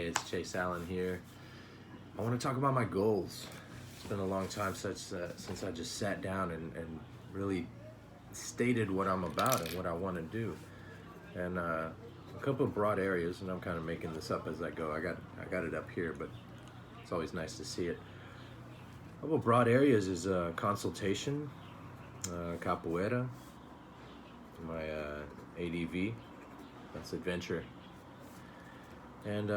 it's Chase Allen here. I want to talk about my goals. It's been a long time since I just sat down and really stated what I'm about and what I want to do. And a couple of broad areas, and I'm kind of making this up as I go. I got it up here, but it's always nice to see it. A couple of broad areas is consultation, capoeira, my ADV, that's adventure, and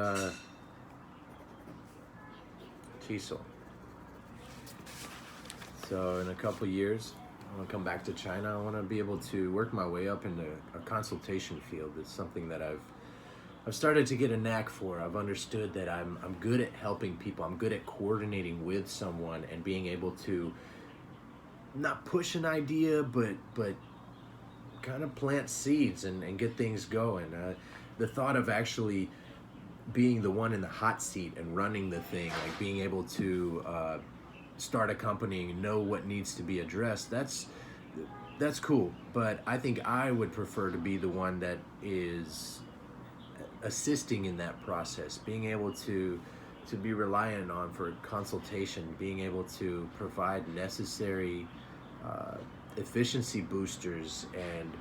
Teasle. So in a couple years, I want to come back to China. I want to be able to work my way up into a consultation field. It's something that I've started to get a knack for. I've understood that I'm good at helping people. I'm good at coordinating with someone and being able to not push an idea, but kind of plant seeds and get things going. The thought of actually being the one in the hot seat and running the thing, like being able to start a company and know what needs to be addressed, that's cool. But I think I would prefer to be the one that is assisting in that process, being able to be reliant on for consultation, being able to provide necessary efficiency boosters and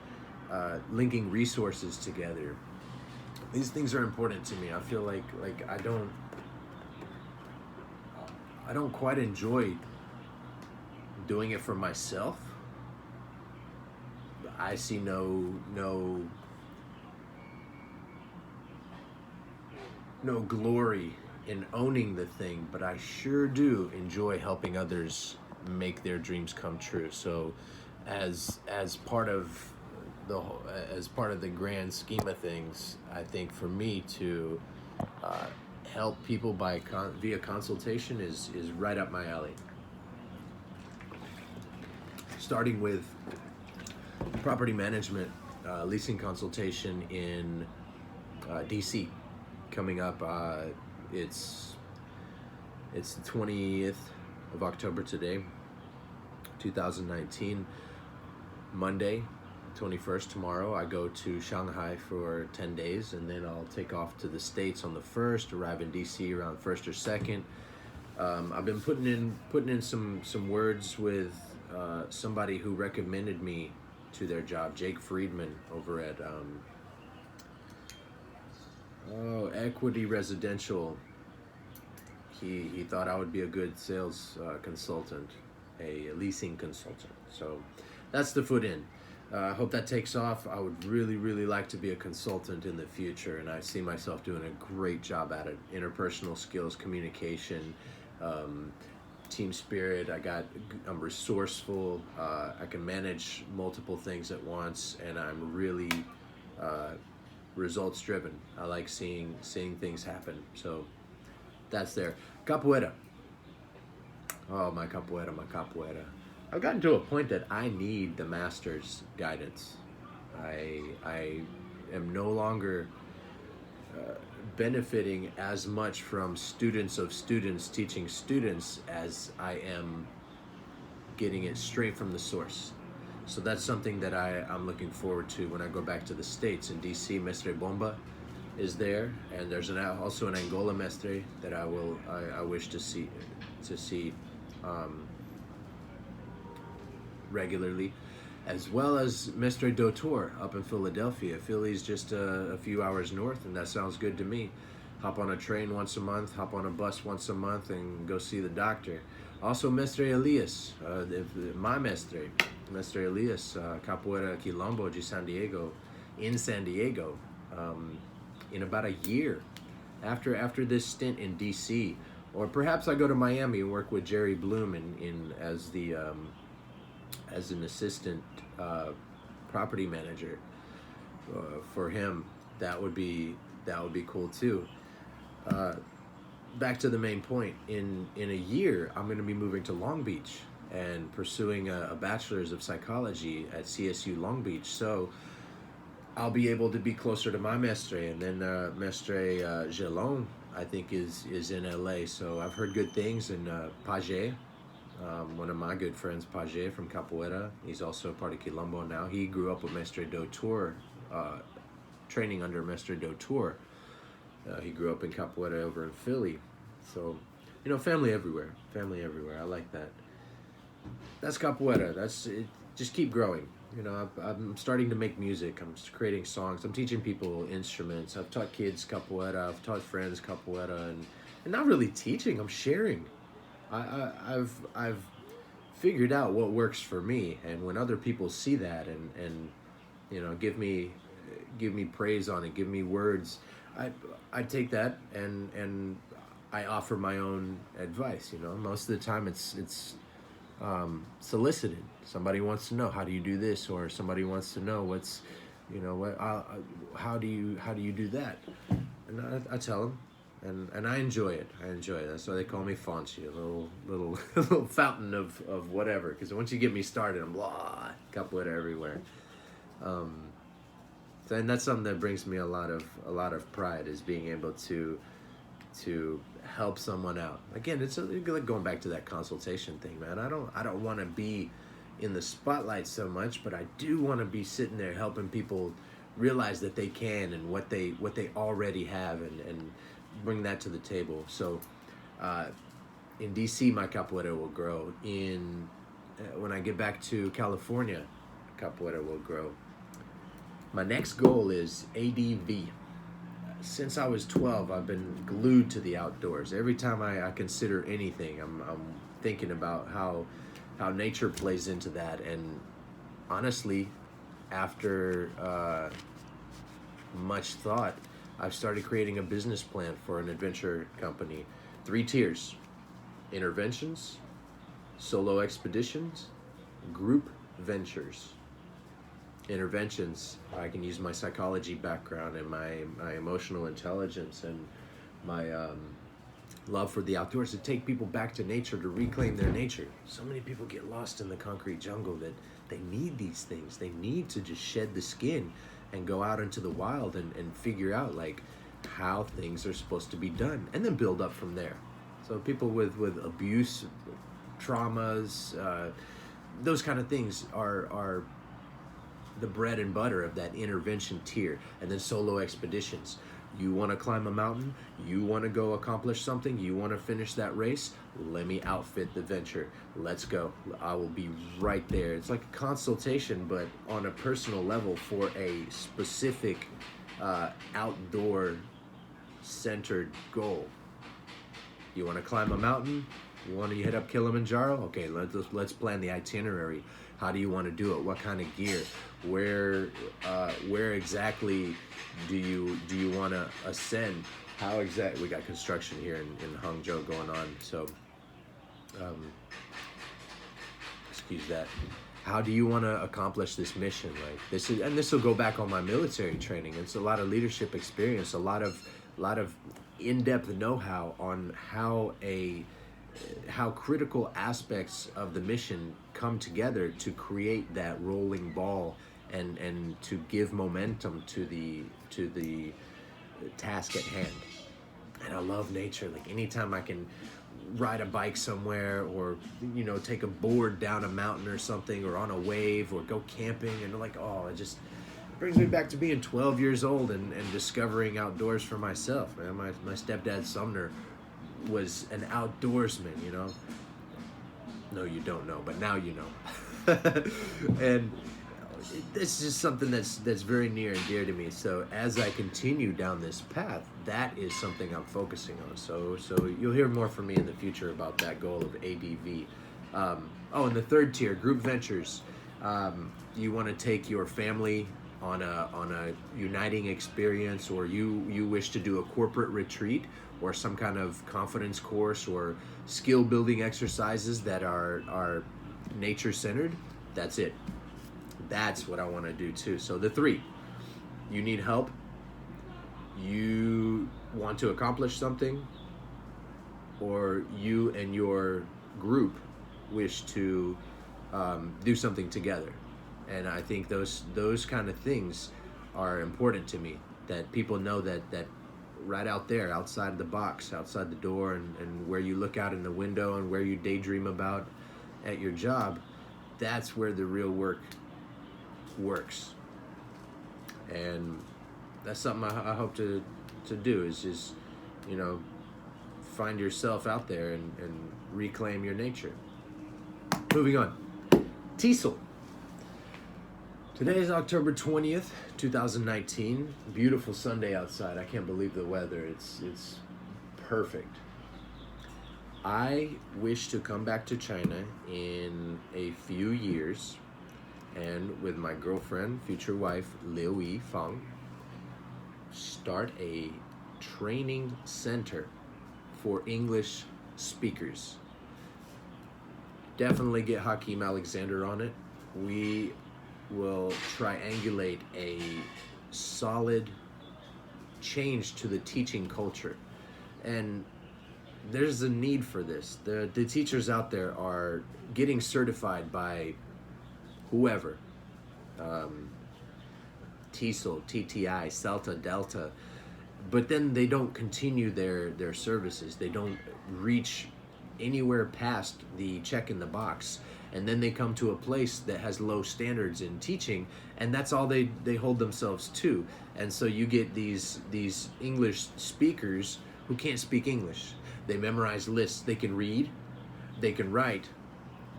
linking resources together. These things are important to me. I feel like I don't quite enjoy doing it for myself. I see no glory in owning the thing, but I sure do enjoy helping others make their dreams come true. So as part of the grand scheme of things, I think for me to help people via consultation is right up my alley. Starting with property management, leasing consultation in DC coming up. It's the 20th of October today, 2019, Monday, 21st, tomorrow. I go to Shanghai for 10 days, and then I'll take off to the States on the 1st, arrive in DC around 1st or 2nd. I've been putting in some words with somebody who recommended me to their job, Jake Friedman over at Equity Residential. He thought I would be a good sales consultant, a leasing consultant. So that's the foot in. I hope that takes off. I would really like to be a consultant in the future, and I see myself doing a great job at it. Interpersonal skills, communication, team spirit. I'm resourceful. I can manage multiple things at once, and I'm really results driven. I like seeing things happen. So that's there. Capoeira. Oh, my capoeira. I've gotten to a point that I need the master's guidance. I am no longer benefiting as much from students of students teaching students as I am getting it straight from the source. So that's something that I'm looking forward to when I go back to the States. In DC, Mestre Bomba is there, and there's also an Angola Mestre that I wish to see regularly, as well as Mestre Doutor up in Philadelphia. Philly's just a few hours north, and that sounds good to me. Hop on a train once a month, hop on a bus once a month, and go see the doctor. Also, Mestre Elias, my Mestre Elias, Capoeira Quilombo de San Diego, in San Diego, in about a year after this stint in DC. Or perhaps I go to Miami and work with Jerry Bloom as an assistant property manager for him. That would be cool too. Back to the main point. In a year, I'm going to be moving to Long Beach and pursuing a bachelor's of psychology at CSU Long Beach. So I'll be able to be closer to my mestre, and then Mestre Gelon, I think, is in LA. So I've heard good things. And Page, one of my good friends, Page from Capoeira, he's also a part of Quilombo now. He grew up with Mestre Doutor, training under Mestre Doutor. He grew up in Capoeira over in Philly. So, family everywhere. Family everywhere. I like that. That's Capoeira. That's it. Just keep growing. I'm starting to make music. I'm creating songs. I'm teaching people instruments. I've taught kids Capoeira. I've taught friends Capoeira, and not really teaching. I'm sharing. I've figured out what works for me, and when other people see that and give me praise on it, give me words, I take that and I offer my own advice. Most of the time it's solicited. Somebody wants to know, how do you do this, or somebody wants to know what's, what how do you do that, and I tell them, and I enjoy it. That's why they call me Fonchi, a little little fountain of whatever. Because once you get me started, I'm blah, capoeira everywhere. And that's something that brings me a lot of pride, is being able to help someone out. Again, it's like going back to that consultation thing, man. I don't want to be in the spotlight so much, but I do want to be sitting there helping people realize that they can, and what they already have, and bring that to the table. So in DC, my capoeira will grow. When I get back to California, capoeira will grow. My next goal is ADV. Since I was 12, I've been glued to the outdoors. Every time I consider anything, I'm thinking about how nature plays into that. And honestly, after much thought, I've started creating a business plan for an adventure company. 3 tiers: interventions, solo expeditions, group ventures. Interventions, I can use my psychology background and my emotional intelligence and my love for the outdoors to take people back to nature, to reclaim their nature. So many people get lost in the concrete jungle that they need these things. They need to just shed the skin and go out into the wild and figure out like how things are supposed to be done, and then build up from there. So people with abuse, traumas, those kind of things are the bread and butter of that intervention tier. And then solo expeditions. You want to climb a mountain, you want to go accomplish something, you want to finish that race, let me outfit the venture. Let's go. I will be right there. It's like a consultation, but on a personal level for a specific outdoor centered goal. You want to climb a mountain? You want to hit up Kilimanjaro? Okay, let's plan the itinerary. How do you want to do it? What kind of gear? Where exactly do you want to ascend? How exactly? We got construction here in Hangzhou going on, so excuse that. How do you want to accomplish this mission? Like this will go back on my military training. It's a lot of leadership experience, a lot of in-depth know-how on how critical aspects of the mission come together to create that rolling ball and to give momentum to the task at hand. And I love nature. Like anytime I can ride a bike somewhere, or take a board down a mountain or something, or on a wave, or go camping, and like, oh, it just brings me back to being 12 years old and discovering outdoors for myself, man. My stepdad Sumner was an outdoorsman, No, you don't know, but now you know. And it's just something that's very near and dear to me. So as I continue down this path, that is something I'm focusing on. So you'll hear more from me in the future about that goal of ADV. And the third tier, group ventures. You want to take your family on a uniting experience, or you wish to do a corporate retreat, or some kind of confidence course, or skill building exercises that are nature centered. That's it. That's what I want to do too. So the 3: you need help, you want to accomplish something, or you and your group wish to do something together. And I think those kind of things are important to me, that people know that right out there, outside the box, outside the door, and where you look out in the window, and where you daydream about at your job, that's where the real work works. And that's something I hope to to do, is just, you know, find yourself out there and reclaim your nature. Moving on. Teasle. Today is October 20th, 2019. Beautiful Sunday outside. I can't believe the weather. It's perfect. I wish to come back to China in a few years, and with my girlfriend, future wife, Liu Yifang, start a training center for English speakers. Definitely get Hakeem Alexander on it. We will triangulate a solid change to the teaching culture. And there's a need for this. The teachers out there are getting certified by whoever. Teasle, TTI, CELTA, Delta. But then they don't continue their services. They don't reach anywhere past the check in the box. And then they come to a place that has low standards in teaching, and that's all they hold themselves to. And so you get these English speakers who can't speak English. They memorize lists, they can read, they can write,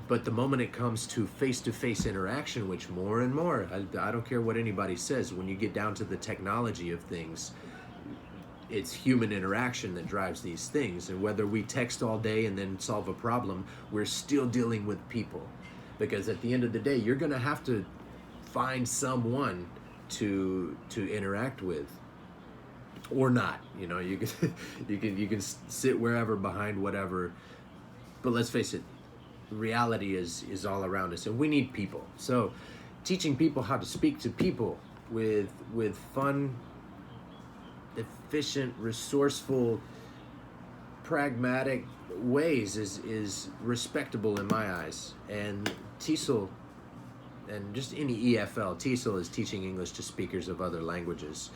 but the moment it comes to face-to-face interaction, which more and more, I don't care what anybody says, when you get down to the technology of things, it's human interaction that drives these things. And whether we text all day and then solve a problem, we're still dealing with people. Because at the end of the day, you're gonna have to find someone to interact with, or not. You know, you can you can sit wherever behind whatever. But let's face it, reality is all around us, and we need people. So, teaching people how to speak to people with fun, efficient, resourceful, pragmatic ways is respectable in my eyes. And Teasle, and just any EFL, Teasle is teaching English to speakers of other languages.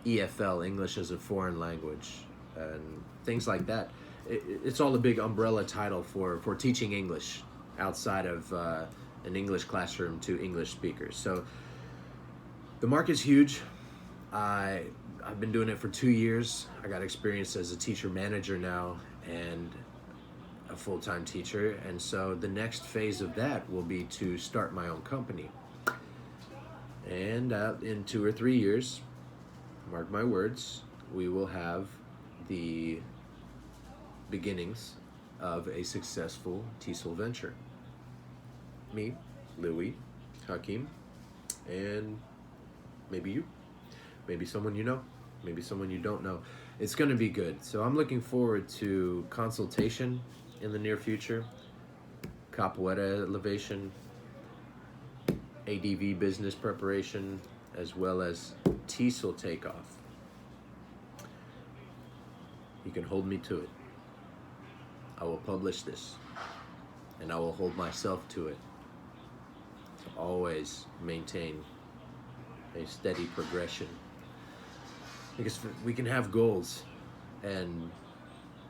EFL, English as a foreign language, and things like that. It's all a big umbrella title for teaching English outside of an English classroom to English speakers. So the market's huge. I've been doing it for 2 years. I got experience as a teacher manager now and a full-time teacher. And so the next phase of that will be to start my own company. And in 2 or 3 years, mark my words, we will have the beginnings of a successful Teasle venture. Me, Louis, Hakeem, and maybe you. Maybe someone you know, maybe someone you don't know. It's going to be good. So I'm looking forward to Consultation in the near future, Capoeira elevation, ADV business preparation, as well as Teasle takeoff. You can hold me to it. I will publish this, and I will hold myself to it. To always maintain a steady progression. Because we can have goals and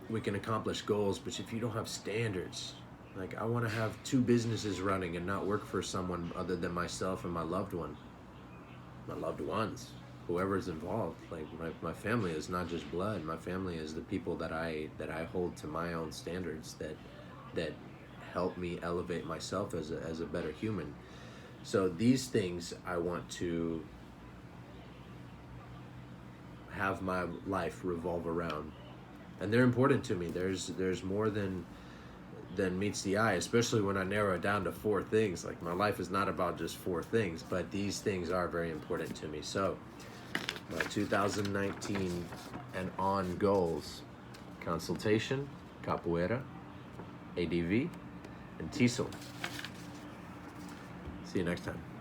we can accomplish goals, but if you don't have standards, like I want to have 2 businesses running and not work for someone other than myself and my loved ones, whoever's involved. Like my family is not just blood. My family is the people that I hold to my own standards that help me elevate myself as a better human. So these things I want to have my life revolve around, and they're important to me. There's more than meets the eye, especially when I narrow it down to 4 things. Like my life is not about just 4 things, but these things are very important to me. So my 2019 and on goals: Consultation, Capoeira, ADV, and Teasle. See you next time.